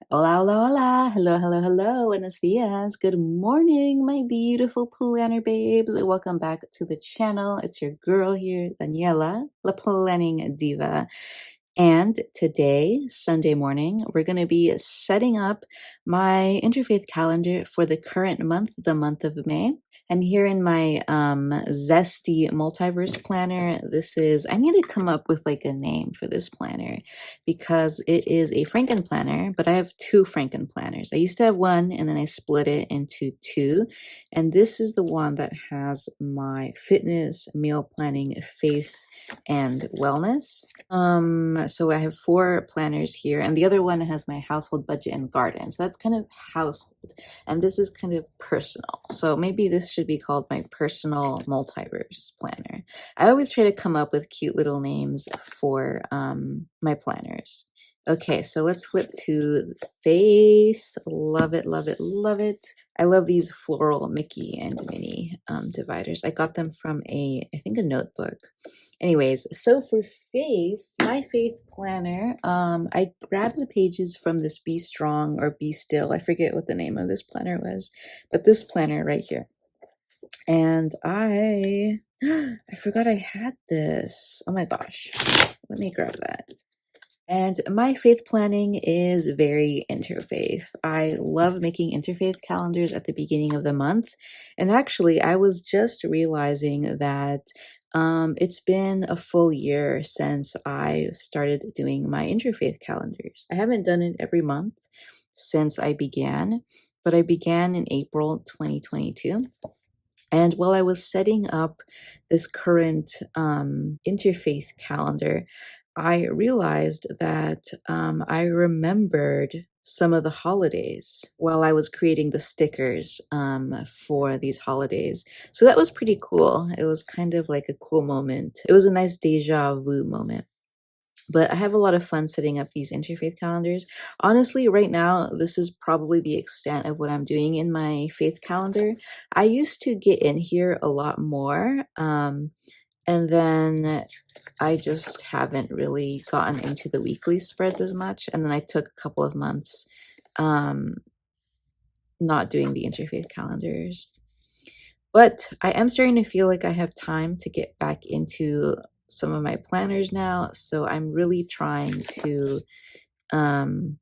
Hola, hola, hola. Hello, hello, hello. Buenos dias. Good morning, my beautiful planner babes. Welcome back to the channel. It's your girl here, Daniela, la planning diva. And today, Sunday morning, we're going to be setting up my interfaith calendar for the current month, the month of May. I'm here in my zesty multiverse planner. I need to come up with like a name for this planner because it is a Franken planner, but I have two Franken planners. I used to have one and then I split it into two. And this is the one that has my fitness, meal planning, faith, and wellness. So I have four planners here, and the other one has my household budget and garden. So that's kind of household, and this is kind of personal. So maybe this should be called my personal multiverse planner. I always try to come up with cute little names for my planners. Okay, so let's flip to faith. Love it, love it, love it. I love these floral Mickey and Minnie dividers. I got them from I think a notebook. Anyways, so for faith, my faith planner, I grabbed the pages from this Be Strong or Be Still. I forget what the name of this planner was, but this planner right here. And I forgot I had this. Oh my gosh. Let me grab that. And my faith planning is very interfaith. I love making interfaith calendars at the beginning of the month. And actually, I was just realizing that it's been a full year since I started doing my interfaith calendars. I haven't done it every month since I began, but I began in April 2022. And while I was setting up this current interfaith calendar, I realized that I remembered some of the holidays while I was creating the stickers for these holidays. So that was pretty cool. It was kind of like a cool moment. It was a nice deja vu moment. But I have a lot of fun setting up these interfaith calendars. Honestly, right now, this is probably the extent of what I'm doing in my faith calendar. I used to get in here a lot more. And then I just haven't really gotten into the weekly spreads as much. And then I took a couple of months not doing the interfaith calendars. But I am starting to feel like I have time to get back into some of my planners now. So I'm really trying to, I'm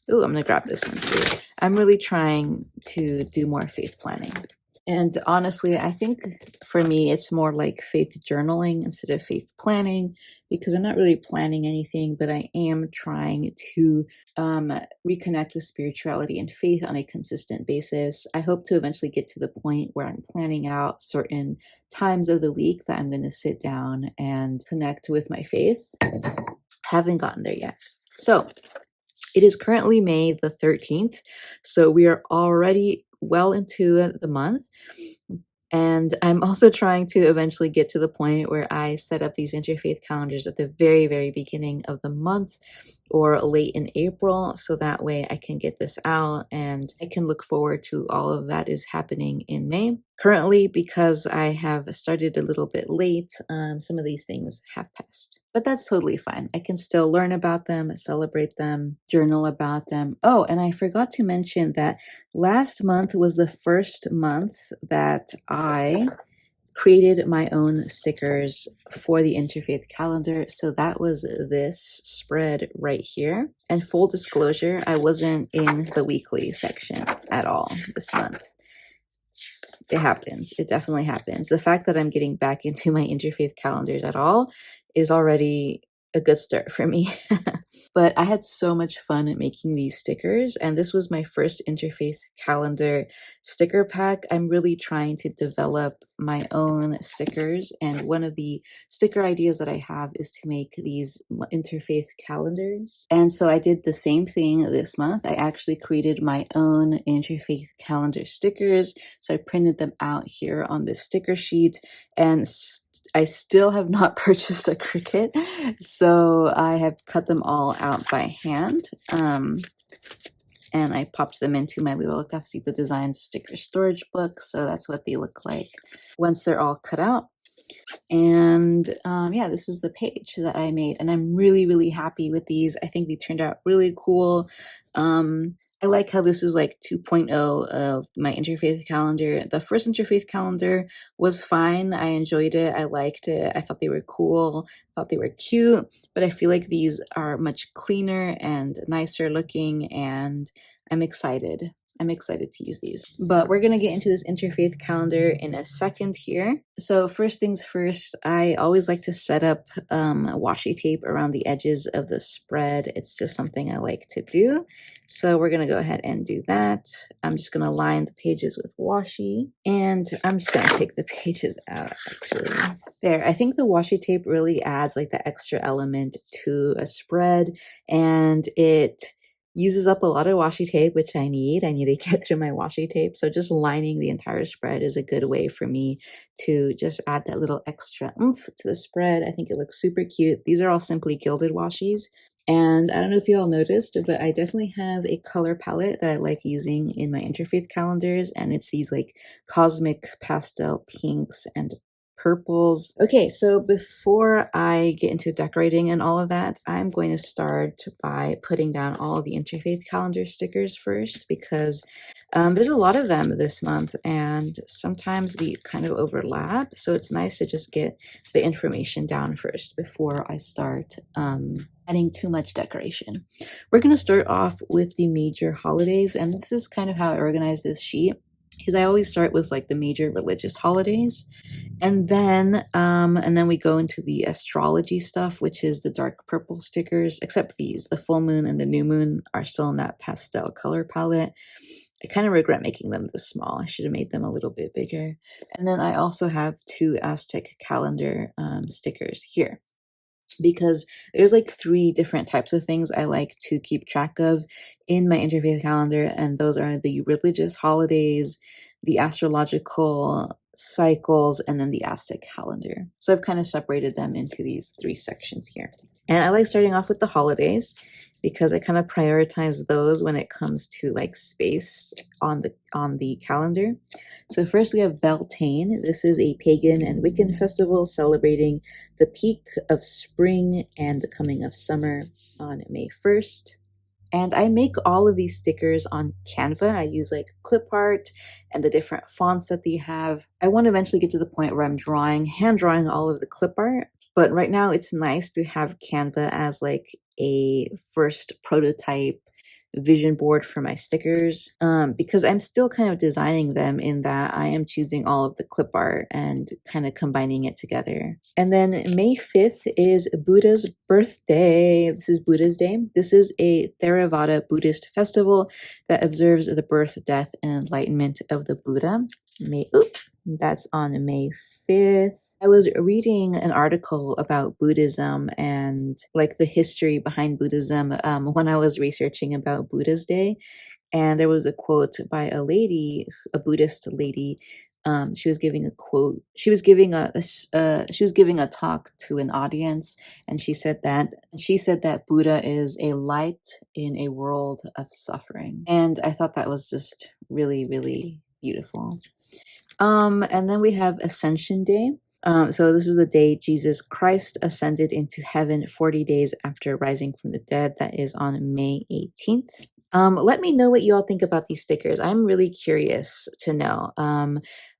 going to grab this one too. I'm really trying to do more faith planning. And honestly, I think for me, it's more like faith journaling instead of faith planning because I'm not really planning anything, but I am trying to reconnect with spirituality and faith on a consistent basis. I hope to eventually get to the point where I'm planning out certain times of the week that I'm going to sit down and connect with my faith. Haven't gotten there yet. So it is currently May the 13th. So we are already well into the month. And I'm also trying to eventually get to the point where I set up these interfaith calendars at the very, very beginning of the month or late in April. So that way I can get this out and I can look forward to all of that is happening in May. Currently, because I have started a little bit late, some of these things have passed. But that's totally fine. I can still learn about them, celebrate them, journal about them. Oh, and I forgot to mention that last month was the first month that I created my own stickers for the interfaith calendar. So that was this spread right here. And full disclosure, I wasn't in the weekly section at all this month. It happens. It definitely happens. The fact that I'm getting back into my interfaith calendars at all is already a good start for me. But I had so much fun making these stickers, and this was my first interfaith calendar sticker pack. I'm really trying to develop my own stickers, and one of the sticker ideas that I have is to make these interfaith calendars. And so I did the same thing this month. I actually created my own interfaith calendar stickers. So I printed them out here on this sticker sheet, and I still have not purchased a Cricut, so I have cut them all out by hand. And I popped them into my little Cafecito Designs sticker storage book, so that's what they look like once they're all cut out. And yeah, this is the page that I made, and I'm really, really happy with these. I think they turned out really cool. I like how this is like 2.0 of my interfaith calendar. The first interfaith calendar was fine. I enjoyed it. I liked it. I thought they were cool. I thought they were cute, but I feel like these are much cleaner and nicer looking, and I'm excited. I'm excited to use these. But we're going to get into this interfaith calendar in a second here. So first things first, I always like to set up washi tape around the edges of the spread. It's just something I like to do. So we're going to go ahead and do that. I'm just going to line the pages with washi, and I'm just going to take the pages out actually. There, I think the washi tape really adds like the extra element to a spread, and it uses up a lot of washi tape, which I need. I need to get through my washi tape. So just lining the entire spread is a good way for me to just add that little extra oomph to the spread. I think it looks super cute. These are all simply gilded washis. And I don't know if you all noticed, but I definitely have a color palette that I like using in my interfaith calendars. And it's these like cosmic pastel pinks and purples. Okay, so before I get into decorating and all of that, I'm going to start by putting down all of the interfaith calendar stickers first, because there's a lot of them this month and sometimes they kind of overlap. So it's nice to just get the information down first before I start adding too much decoration. We're going to start off with the major holidays, and this is kind of how I organize this sheet, because I always start with like the major religious holidays. And then we go into the astrology stuff, which is the dark purple stickers, except these. The full moon and the new moon are still in that pastel color palette. I kind of regret making them this small. I should have made them a little bit bigger. And then I also have 2 Aztec calendar stickers here, because there's like 3 different types of things I like to keep track of in my interfaith calendar, and those are the religious holidays, the astrological cycles, and then the Aztec calendar. So I've kind of separated them into these 3 sections here. And I like starting off with the holidays because I kind of prioritize those when it comes to like space on the calendar. So first we have Beltane. This is a pagan and Wiccan festival celebrating the peak of spring and the coming of summer on May 1st. And I make all of these stickers on Canva. I use like clip art and the different fonts that they have. I want to eventually get to the point where I'm hand drawing all of the clip art. But right now it's nice to have Canva as like a first prototype vision board for my stickers, because I'm still kind of designing them in that I am choosing all of the clip art and kind of combining it together. And then May 5th is Buddha's birthday. This is Buddha's Day. This is a Theravada Buddhist festival that observes the birth, death, and enlightenment of the Buddha. That's on May 5th. I was reading an article about Buddhism and like the history behind Buddhism when I was researching about Buddha's Day. And there was a quote by a lady, a Buddhist lady. She was giving a quote. She was giving she was giving a talk to an audience, and she said that Buddha is a light in a world of suffering. And I thought that was just really, really beautiful. And then we have Ascension Day. So this is the day Jesus Christ ascended into heaven 40 days after rising from the dead. That is on May 18th. Let me know what you all think about these stickers. I'm really curious to know.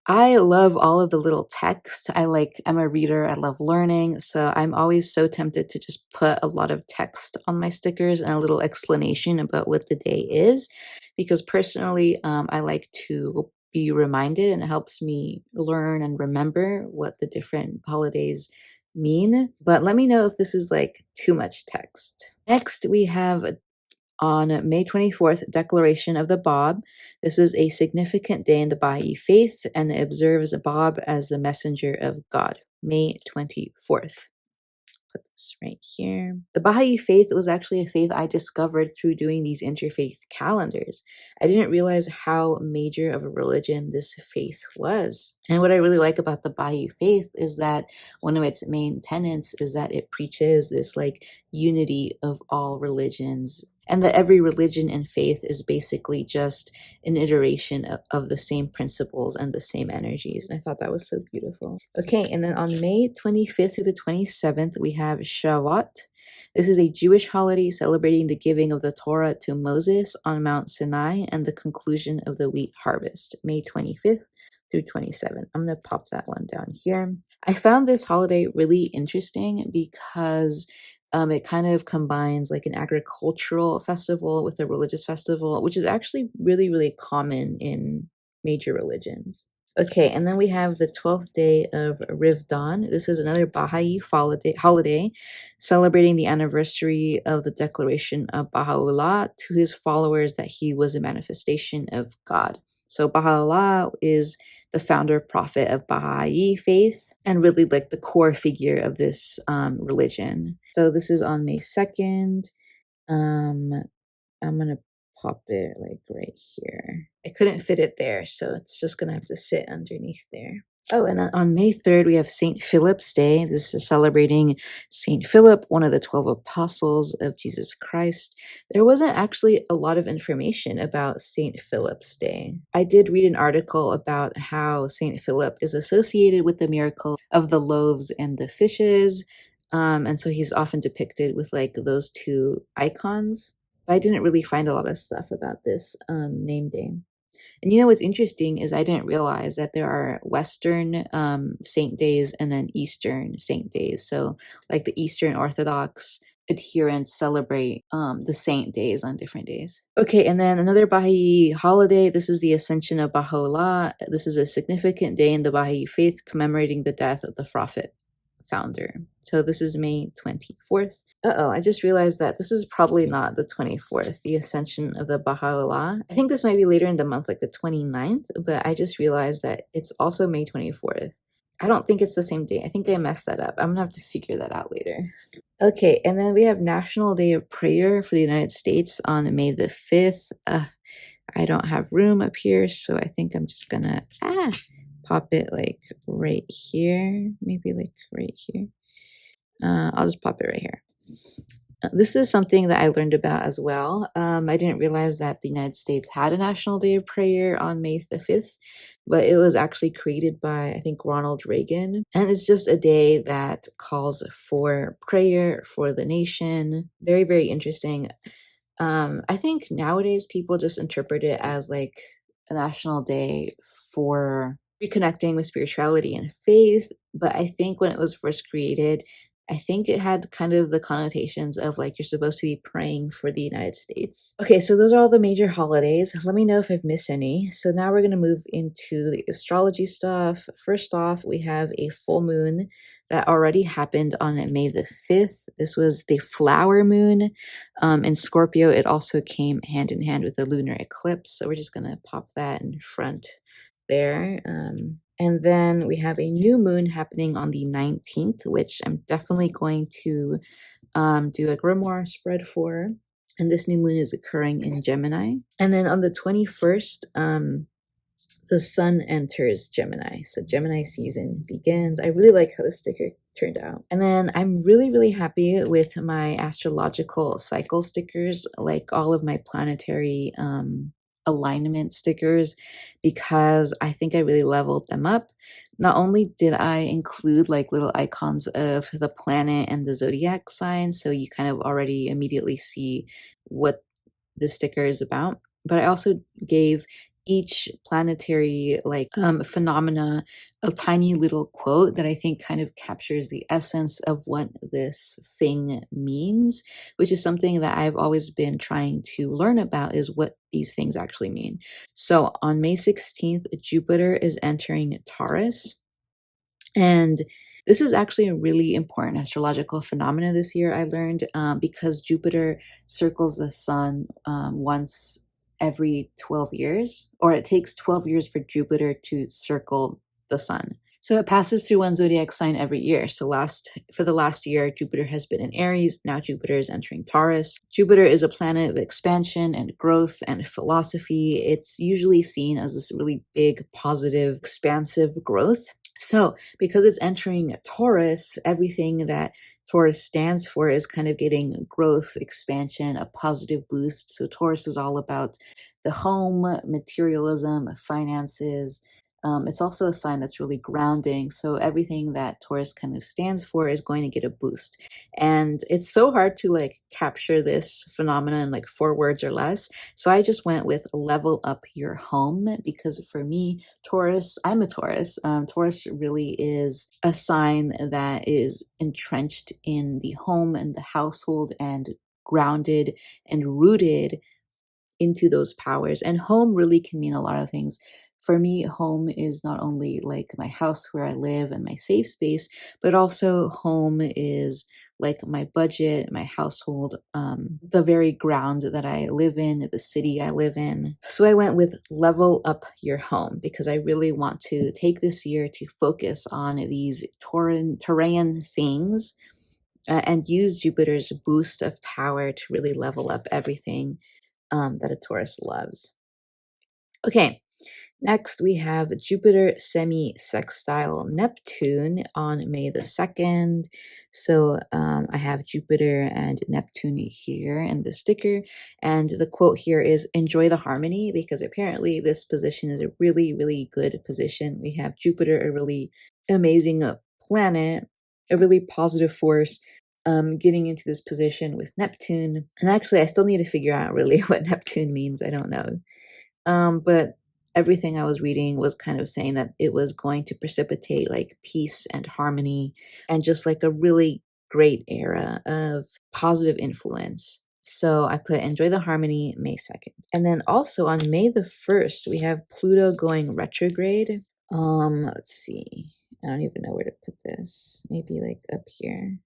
I love all of the little text. I'm a reader. I love learning. So I'm always so tempted to just put a lot of text on my stickers and a little explanation about what the day is, because personally, I like to be reminded, and it helps me learn and remember what the different holidays mean. But let me know if this is like too much text. Next, we have on May 24th, Declaration of the Bob. This is a significant day in the Baha'i faith, and it observes Bob as the messenger of God. May 24th. Put this right here. The Baha'i faith was actually a faith I discovered through doing these interfaith calendars. I didn't realize how major of a religion this faith was. And what I really like about the Baha'i faith is that one of its main tenets is that it preaches this like unity of all religions and that every religion and faith is basically just an iteration of the same principles and the same energies. And I thought that was so beautiful. Okay, and then on May 25th through the 27th, we have Shavuot. This is a Jewish holiday celebrating the giving of the Torah to Moses on Mount Sinai and the conclusion of the wheat harvest, May 25th through 27th. I'm going to pop that one down here. I found this holiday really interesting because it kind of combines like an agricultural festival with a religious festival, which is actually really, really common in major religions. Okay, and then we have the 12th day of Rivdan. This is another Baha'i holiday celebrating the anniversary of the declaration of Baha'u'llah to his followers that he was a manifestation of God. So Baha'u'llah is the founder prophet of Baha'i faith and really like the core figure of this religion. So this is on May 2nd. I'm going to pop it like right here. I couldn't fit it there, so it's just going to have to sit underneath there. Oh, and then on May 3rd, we have St. Philip's Day. This is celebrating St. Philip, one of the 12 apostles of Jesus Christ. There wasn't actually a lot of information about St. Philip's Day. I did read an article about how St. Philip is associated with the miracle of the loaves and the fishes. And so he's often depicted with like those two icons. But I didn't really find a lot of stuff about this name day. And you know what's interesting is I didn't realize that there are Western saint days and then Eastern saint days. So like the Eastern Orthodox adherents celebrate the saint days on different days. Okay, and then another Baha'i holiday. This is the Ascension of Baha'u'llah. This is a significant day in the Baha'i faith commemorating the death of the Prophet founder. So this is May 24th. I just realized that this is probably not the 24th, the Ascension of the Baha'u'llah. I think this might be later in the month, like the 29th, but I just realized that it's also May 24th. I don't think it's the same day. I think I messed that up. I'm gonna have to figure that out later. Okay, and then we have National Day of Prayer for the United States on May the 5th. I don't have room up here, so I think I'm just gonna pop it like right here, maybe like right here. I'll just pop it right here. This is something that I learned about as well. I didn't realize that the United States had a National Day of Prayer on May the 5th, but it was actually created by, I think, Ronald Reagan. And it's just a day that calls for prayer for the nation. Very, very interesting. I think nowadays people just interpret it as like a national day for reconnecting with spirituality and faith. But I think when it was first created, I think it had kind of the connotations of like you're supposed to be praying for the United States. Okay, so those are all the major holidays. Let me know if I've missed any. So now we're going to move into the astrology stuff. First off, we have a full moon that already happened on May the 5th. This was the flower moon in Scorpio. It also came hand in hand with the lunar eclipse. So we're just going to pop that in front there. And then we have a new moon happening on the 19th, which I'm definitely going to do a grimoire spread for. And this new moon is occurring in Gemini. And then on the 21st, the sun enters Gemini. So Gemini season begins. I really like how the sticker turned out. And then I'm really, really happy with my astrological cycle stickers, like all of my planetary alignment stickers, because I think I really leveled them up. Not only did I include like little icons of the planet and the zodiac sign, so you kind of already immediately see what the sticker is about, but I also gave each planetary phenomena a tiny little quote that I think kind of captures the essence of what this thing means, which is something that I've always been trying to learn about, is what these things actually mean. So on May 16th, Jupiter is entering Taurus. And this is actually a really important astrological phenomena this year, I learned, because Jupiter circles the sun once every 12 years, or it takes 12 years for Jupiter to circle the sun. So it passes through one zodiac sign every year. So for the last year, Jupiter has been in Aries. Now Jupiter is entering Taurus. Jupiter is a planet of expansion and growth and philosophy. It's usually seen as this really big, positive, expansive growth. So because it's entering Taurus, everything that Taurus stands for is kind of getting growth, expansion, a positive boost. So Taurus is all about the home, materialism, finances. It's also a sign that's really grounding. So everything that Taurus kind of stands for is going to get a boost. And it's so hard to like capture this phenomenon in like 4 words or less. So I just went with level up your home because for me, Taurus, I'm a Taurus. Taurus really is a sign that is entrenched in the home and the household and grounded and rooted into those powers. And home really can mean a lot of things. For me, home is not only like my house where I live and my safe space, but also home is like my budget, my household, the very ground that I live in, the city I live in. So I went with level up your home because I really want to take this year to focus on these Taurian things and use Jupiter's boost of power to really level up everything that a Taurus loves. Okay, next we have Jupiter semi-sextile Neptune on May the 2nd. So I have Jupiter and Neptune here in the sticker. And the quote here is, enjoy the harmony, because apparently this position is a really, really good position. We have Jupiter, a really amazing planet, a really positive force, getting into this position with Neptune. And actually, I still need to figure out really what Neptune means. I don't know. But everything I was reading was kind of saying that it was going to precipitate like peace and harmony and just like a really great era of positive influence. So I put enjoy the harmony May 2nd. And then also on May the 1st, we have Pluto going retrograde. Let's see. I don't even know where to put this. Maybe like up here.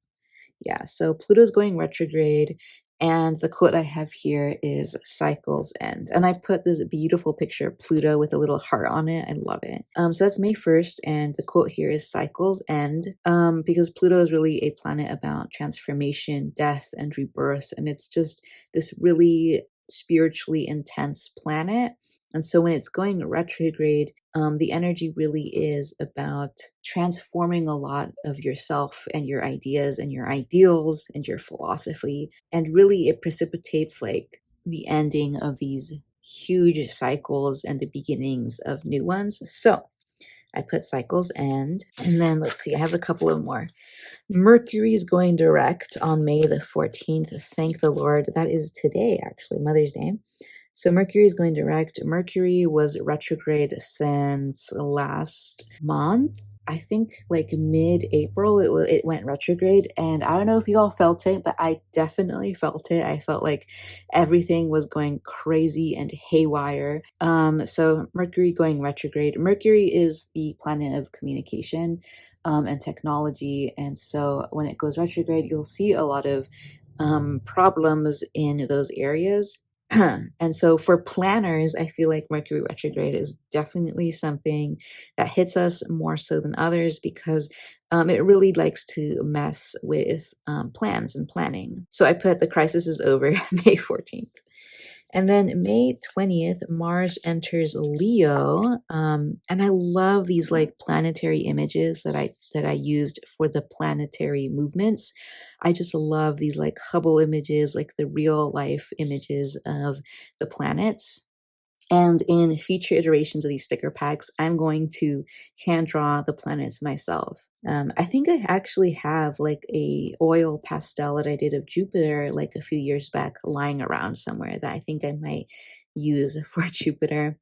Yeah, so Pluto's going retrograde, and the quote I have here is cycles end. And I put this beautiful picture of Pluto with a little heart on it. I love it. So that's May 1st, and the quote here is cycles end, because Pluto is really a planet about transformation, death, and rebirth, and it's just this really spiritually intense planet. And so when it's going retrograde, the energy really is about transforming a lot of yourself and your ideas and your ideals and your philosophy. And really, it precipitates like the ending of these huge cycles and the beginnings of new ones. So I put cycles end. And then let's see, I have a couple of more. Mercury is going direct on May the 14th. Thank the Lord. That is today, actually, Mother's Day. So Mercury is going direct. Mercury was retrograde since last month. I think like mid-April it went retrograde, and I don't know if you all felt it, but I definitely felt it. I felt like everything was going crazy and haywire. So Mercury going retrograde. Mercury is the planet of communication and technology, and so when it goes retrograde, you'll see a lot of problems in those areas. And so for planners, I feel like Mercury retrograde is definitely something that hits us more so than others because it really likes to mess with plans and planning. So I put the crisis is over May 14th. And then May 20th, Mars enters Leo. And I love these like planetary images that I used for the planetary movements. I just love these like Hubble images, like the real life images of the planets. And in future iterations of these sticker packs, I'm going to hand draw the planets myself. I think I actually have like a oil pastel that I did of Jupiter like a few years back lying around somewhere that I think I might use for Jupiter.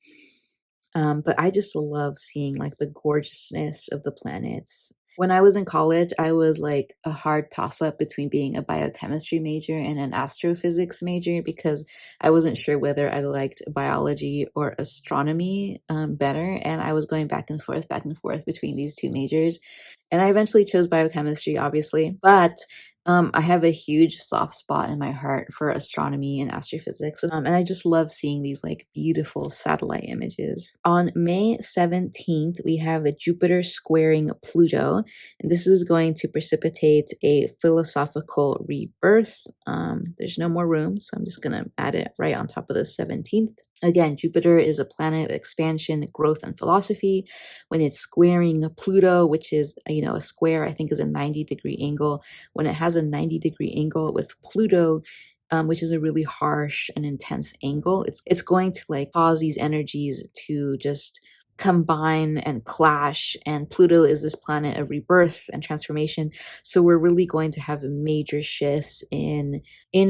But I just love seeing like the gorgeousness of the planets. When I was in college, I was like a hard toss up between being a biochemistry major and an astrophysics major because I wasn't sure whether I liked biology or astronomy better. And I was going back and forth between these two majors. And I eventually chose biochemistry, obviously. But I have a huge soft spot in my heart for astronomy and astrophysics. And I just love seeing these like beautiful satellite images. On May 17th, we have a Jupiter squaring Pluto. And this is going to precipitate a philosophical rebirth. There's no more room, so I'm just going to add it right on top of the 17th. Again, Jupiter is a planet of expansion, growth, and philosophy. When it's squaring Pluto, which is, a square, I think is a 90-degree angle. When it has has a 90-degree angle with Pluto, which is a really harsh and intense angle. It's going to like cause these energies to just combine and clash, and Pluto is this planet of rebirth and transformation, so we're really going to have major shifts in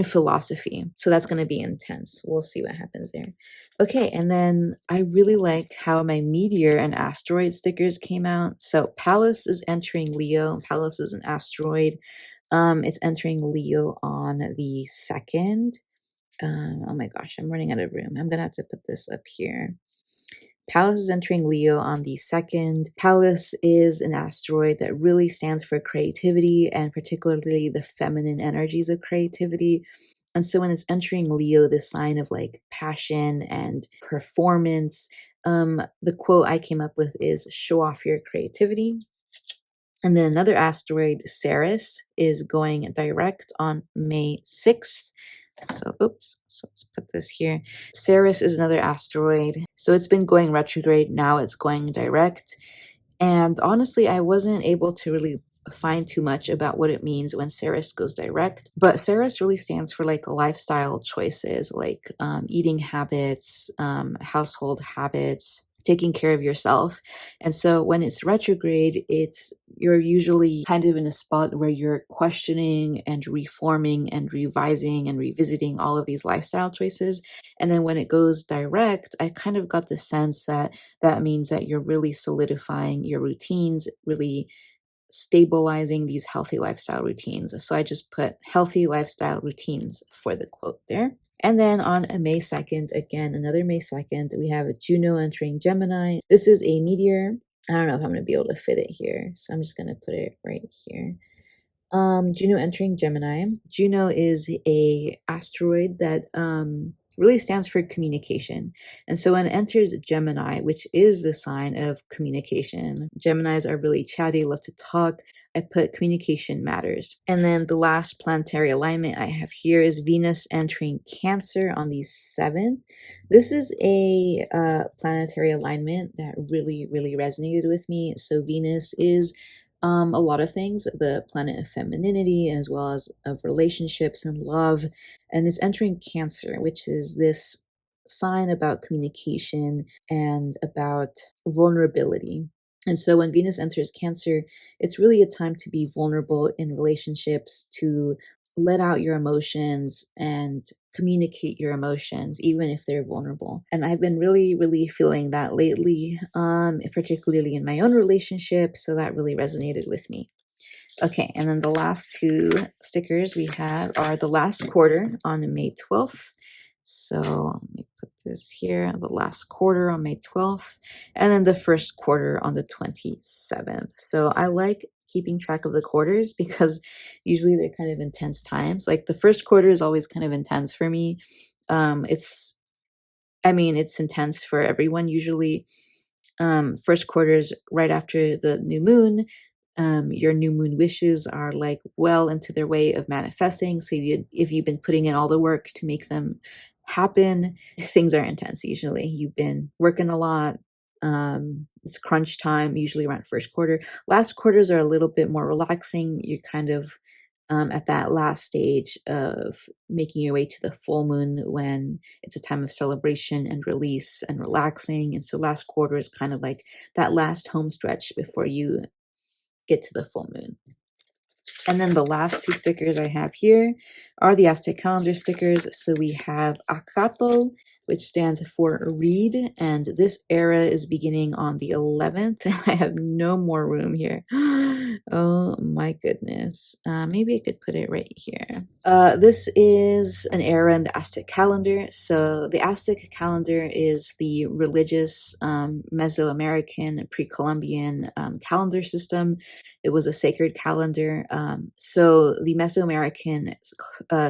philosophy. So that's going to be intense. We'll see what happens there. Okay, and then I really like how my meteor and asteroid stickers came out. So Pallas is entering Leo. Pallas is an asteroid. It's entering Leo on the 2nd. Oh my gosh, I'm running out of room. I'm gonna have to put this up here. Pallas is entering Leo on the 2nd. Pallas is an asteroid that really stands for creativity, and particularly the feminine energies of creativity. And so when it's entering Leo, this sign of like passion and performance, the quote I came up with is show off your creativity. And then another asteroid, Ceres, is going direct on May 6th. So, oops, so let's put this here. Ceres is another asteroid. So it's been going retrograde, now it's going direct. And honestly, I wasn't able to really find too much about what it means when Ceres goes direct. But Ceres really stands for like lifestyle choices, like eating habits, household habits, taking care of yourself. And so when it's retrograde, you're usually kind of in a spot where you're questioning and reforming and revising and revisiting all of these lifestyle choices. And then when it goes direct, I kind of got the sense that that means that you're really solidifying your routines, really stabilizing these healthy lifestyle routines. So I just put healthy lifestyle routines for the quote there. And then on May 2nd, again, another May 2nd, we have Juno entering Gemini. This is a meteor. I don't know if I'm going to be able to fit it here, so I'm just going to put it right here. Juno entering Gemini. Juno is a asteroid that really stands for communication. And so when it enters Gemini, which is the sign of communication, Geminis are really chatty, love to talk. I put communication matters. And then the last planetary alignment I have here is Venus entering Cancer on the 7th. This is a planetary alignment that really, really resonated with me. So Venus is a lot of things, the planet of femininity as well as of relationships and love, and it's entering Cancer, which is this sign about communication and about vulnerability. And so when Venus enters Cancer, it's really a time to be vulnerable in relationships, to let out your emotions and communicate your emotions, even if they're vulnerable. And I've been really, really feeling that lately, particularly in my own relationship. So that really resonated with me. Okay, and then the last two stickers we have are the last quarter on May 12th. So let me put this here, the last quarter on May 12th, and then the first quarter on the 27th. So I like keeping track of the quarters because usually they're kind of intense times. Like the first quarter is always kind of intense for me. It's intense for everyone usually. First quarter is right after the new moon. Your new moon wishes are like well into their way of manifesting. So if you've been putting in all the work to make them happen, things are intense usually. You've been working a lot. It's crunch time, usually around first quarter. Last quarters are a little bit more relaxing. You're kind of at that last stage of making your way to the full moon when it's a time of celebration and release and relaxing. And so last quarter is kind of like that last home stretch before you get to the full moon. And then the last two stickers I have here are the Aztec calendar stickers. So we have Acato, which stands for read, and this era is beginning on the 11th. I have no more room here. Oh my goodness. Maybe I could put it right here. This is an era in the Aztec calendar. So the Aztec calendar is the religious Mesoamerican pre-Columbian calendar system. It was a sacred calendar. So the Mesoamerican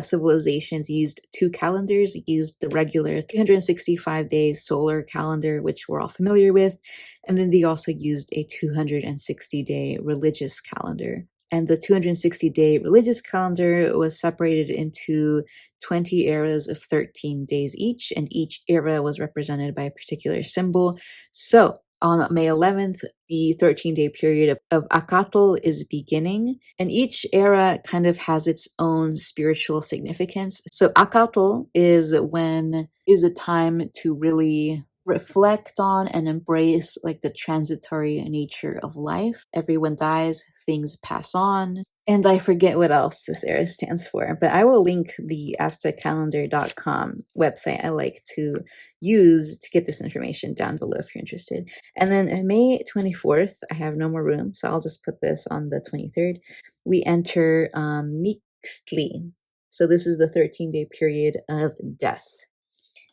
civilizations used two calendars, used the regular 365-day solar calendar, which we're all familiar with, and then they also used a 260-day religious calendar. And the 260-day religious calendar was separated into 20 eras of 13 days each, and each era was represented by a particular symbol. So On May 11th, the 13-day period of Acatl is beginning, and each era kind of has its own spiritual significance. So Acatl is a time to really reflect on and embrace like the transitory nature of life. Everyone dies, things pass on. And I forget what else this era stands for, but I will link the azteccalendar.com website I like to use to get this information down below if you're interested. And then on May 24th, I have no more room, so I'll just put this on the 23rd. We enter Mixtli. So this is the 13-day period of death.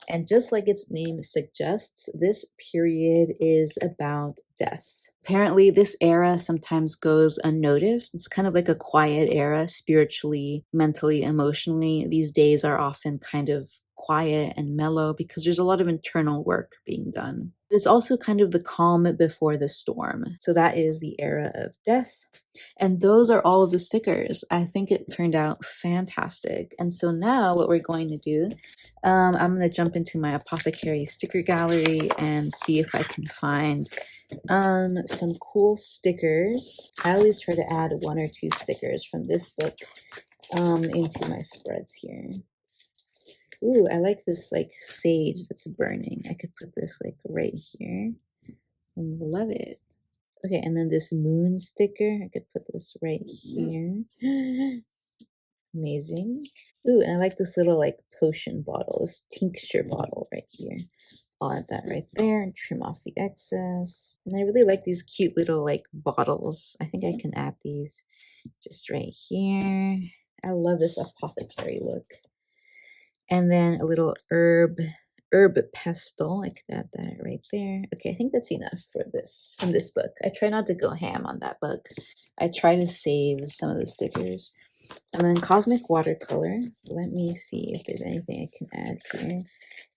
And just like its name suggests, this period is about death. Apparently, this era sometimes goes unnoticed. It's kind of like a quiet era, spiritually, mentally, emotionally. These days are often kind of quiet and mellow because there's a lot of internal work being done. It's also kind of the calm before the storm. So that is the era of death. And those are all of the stickers. I think it turned out fantastic. And so now what we're going to do, I'm going to jump into my apothecary sticker gallery and see if I can find some cool stickers. I always try to add 1 or 2 stickers from this book into my spreads here. Ooh, I like this like sage that's burning. I could put this like right here. I love it. Okay, and then this moon sticker, I could put this right here. Amazing. Ooh, and I like this little like potion bottle, this tincture bottle right here. I'll add that right there and trim off the excess. And I really like these cute little like bottles. I think I can add these just right here. I love this apothecary look. And then a little herb pestle. I could add that right there. Okay, I think that's enough for this from this book. I try not to go ham on that book. I try to save some of the stickers. And then cosmic watercolor. Let me see if there's anything I can add here.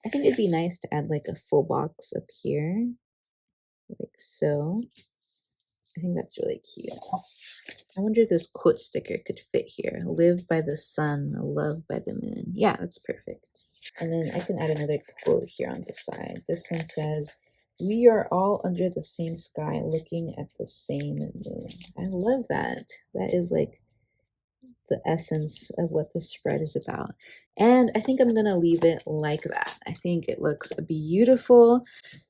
I think it'd be nice to add like a full box up here, like so. I think that's really cute. I wonder if this quote sticker could fit here. Live by the sun, love by the moon. Yeah, that's perfect. And then I can add another quote here on the side. This one says, "We are all under the same sky looking at the same moon." I love that. That is like the essence of what the spread is about. And I think I'm going to leave it like that. I think it looks beautiful.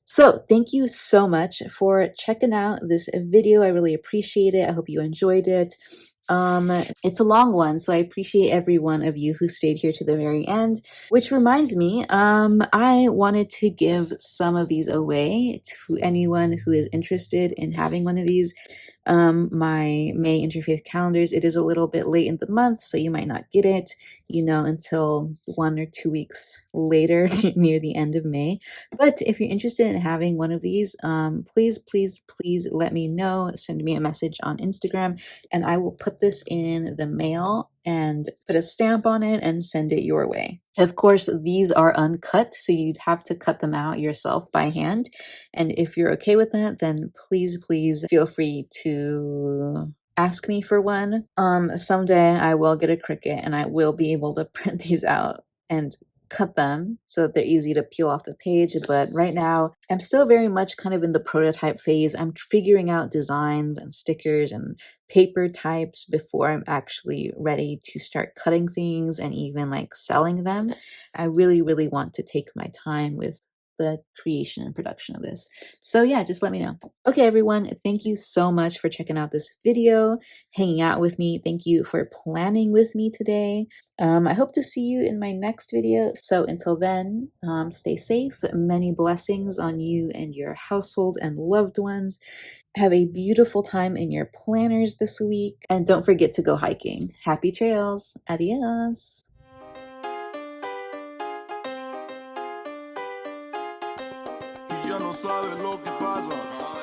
So thank you so much for checking out this video. I really appreciate it. I hope you enjoyed it. It's a long one, so I appreciate every one of you who stayed here to the very end, which reminds me, I wanted to give some of these away to anyone who is interested in having one of these. My May Interfaith calendars, it is a little bit late in the month, so you might not get it, until 1 or 2 weeks later near the end of May. But if you're interested in having one of these, please, please, please let me know. Send me a message on Instagram, and I will put this in the mail and put a stamp on it and send it your way. Of course, these are uncut, so you'd have to cut them out yourself by hand. And if you're okay with that, then please, please feel free to ask me for one. Someday I will get a Cricut and I will be able to print these out and cut them so that they're easy to peel off the page. But right now, I'm still very much kind of in the prototype phase. I'm figuring out designs and stickers and paper types before I'm actually ready to start cutting things and even like selling them. I really, really want to take my time with the creation and production of this. So yeah, just let me know. Okay, everyone, thank you so much for checking out this video, hanging out with me. Thank you for planning with me today. I hope to see you in my next video. So until then, stay safe. Many blessings on you and your household and loved ones. Have a beautiful time in your planners this week. And don't forget to go hiking. Happy trails. Adios. Y ya no sabes lo que pasa.